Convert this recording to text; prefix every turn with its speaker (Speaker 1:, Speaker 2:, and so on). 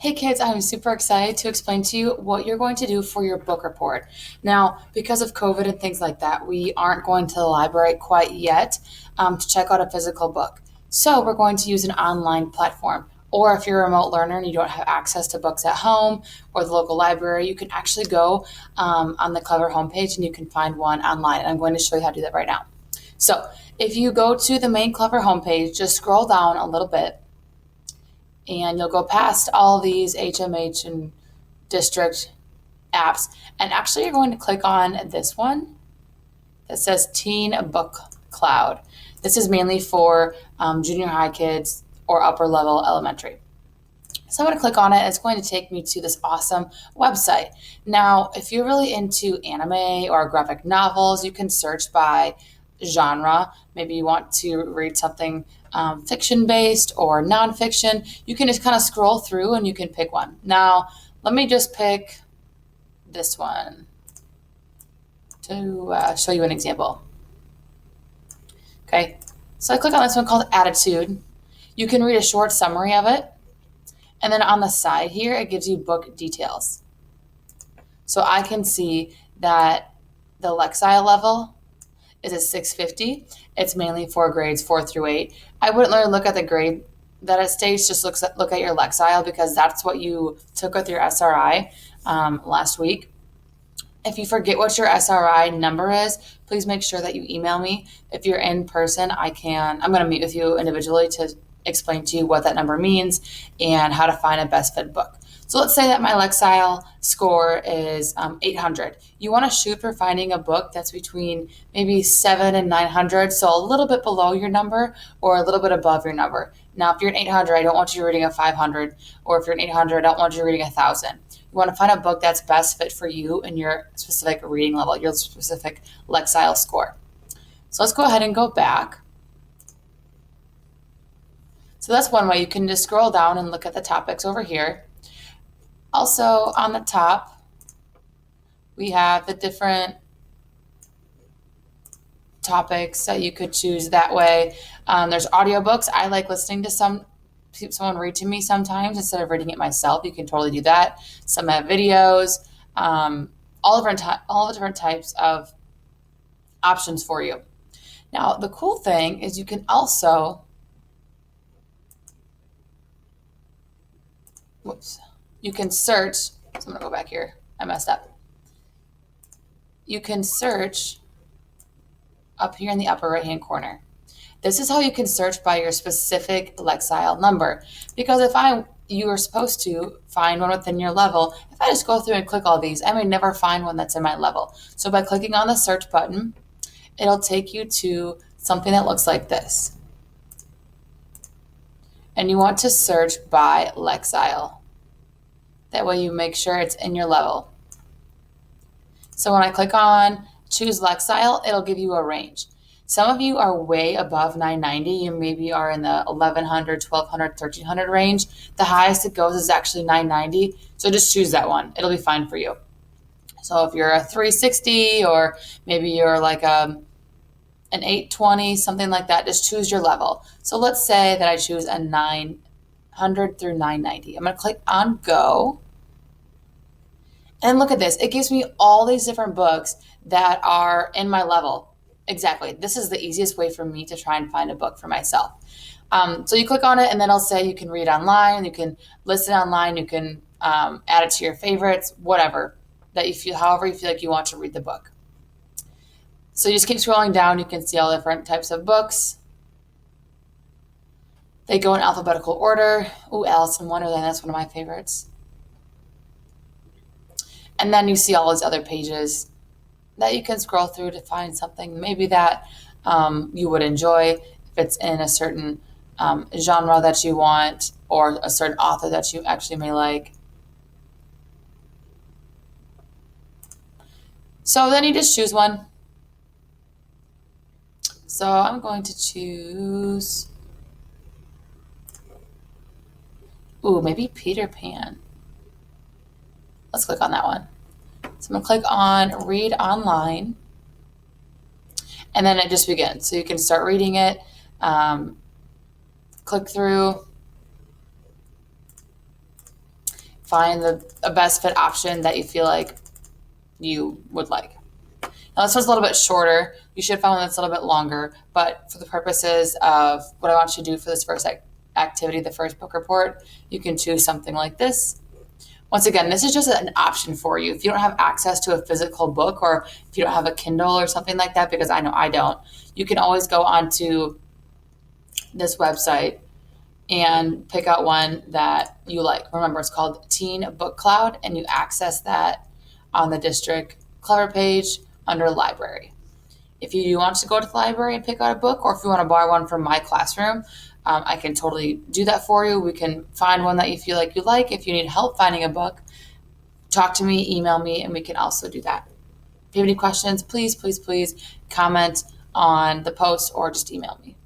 Speaker 1: Hey kids, I'm super excited to explain to you what you're going to do for your book report. Now, because of COVID and things like that, we aren't going to the library quite yet to check out a physical book. So we're going to use an online platform. Or if you're a remote learner and you don't have access to books at home or the local library, you can actually go on the Clever homepage and you can find one online. And I'm going to show you how to do that right now. So if you go to the main Clever homepage, just scroll down a little bit and you'll go past all these HMH and district apps. And actually, you're going to click on this one that says TeenBook Cloud. This is mainly for junior high kids or upper level elementary. So I'm going to click on it. It's going to take me to this awesome website. Now, if you're really into anime or graphic novels, you can search by genre. Maybe you want to read something fiction based or nonfiction. You can just kind of scroll through and you can pick one. Now, let me just pick this one to show you an example. Okay, so I click on this one called Attitude. You can read a short summary of it. And then on the side here, it gives you book details. So I can see that the Lexile level is a 650. It's mainly for grades 4 through 8. I wouldn't really look at the grade that it states, just look at your Lexile because that's what you took with your SRI last week. If you forget what your SRI number is, please make sure that you email me. If you're in person, I'm going to meet with you individually to explain to you what that number means and how to find a best fit book. So let's say that my Lexile score is 800. You want to shoot for finding a book that's between maybe 7 and 900, so a little bit below your number or a little bit above your number. Now, if you're an 800, I don't want you reading a 500, or if you're an 800, I don't want you reading 1,000. You want to find a book that's best fit for you and your specific reading level, your specific Lexile score. So let's go ahead and go back. So that's one way. You can just scroll down and look at the topics over here. Also on the top, we have the different topics that you could choose that way. There's audiobooks. I like listening to someone read to me sometimes instead of reading it myself. You can totally do that. Some have videos, all different types of options for you. Now, the cool thing is you can also you can search. So I'm going to go back here. I messed up. You can search up here in the upper right hand corner. This is how you can search by your specific Lexile number. Because you are supposed to find one within your level, if I just go through and click all these, I may never find one that's in my level. So by clicking on the search button, it'll take you to something that looks like this. And you want to search by Lexile. That way you make sure it's in your level. So when I click on choose Lexile, it'll give you a range. Some of you are way above 990. You maybe are in the 1100, 1200, 1300 range. The highest it goes is actually 990. So just choose that one. It'll be fine for you. So if you're a 360 or maybe you're like an 820, something like that, just choose your level. So let's say that I choose a 900 through 990. I'm going to click on go. And look at this. It gives me all these different books that are in my level. Exactly. This is the easiest way for me to try and find a book for myself. So you click on it and then it'll say you can read online, you can listen online, you can add it to your favorites, whatever that you feel, however you feel like you want to read the book. So you just keep scrolling down. You can see all different types of books. They go in alphabetical order. Ooh, Alice in Wonderland. That's one of my favorites. And then you see all these other pages that you can scroll through to find something maybe that you would enjoy if it's in a certain genre that you want or a certain author that you actually may like. So then you just choose one. So I'm going to choose, maybe Peter Pan. Let's click on that one. So I'm going to click on read online. And then it just begins. So you can start reading it, click through. find a best fit option that you feel like you would like. Now, this one's a little bit shorter. You should find one that's a little bit longer, but for the purposes of what I want you to do for this first activity, the first book report, you can choose something like this. Once again, this is just an option for you. If you don't have access to a physical book, or if you don't have a Kindle or something like that, because I know I don't, you can always go onto this website and pick out one that you like. Remember, it's called TeenBook Cloud, and you access that on the district Clever page under library. If you do want to go to the library and pick out a book, or if you want to borrow one from my classroom, I can totally do that for you. We can find one that you feel like you like. If you need help finding a book, talk to me, email me, and we can also do that. If you have any questions, please comment on the post or just email me.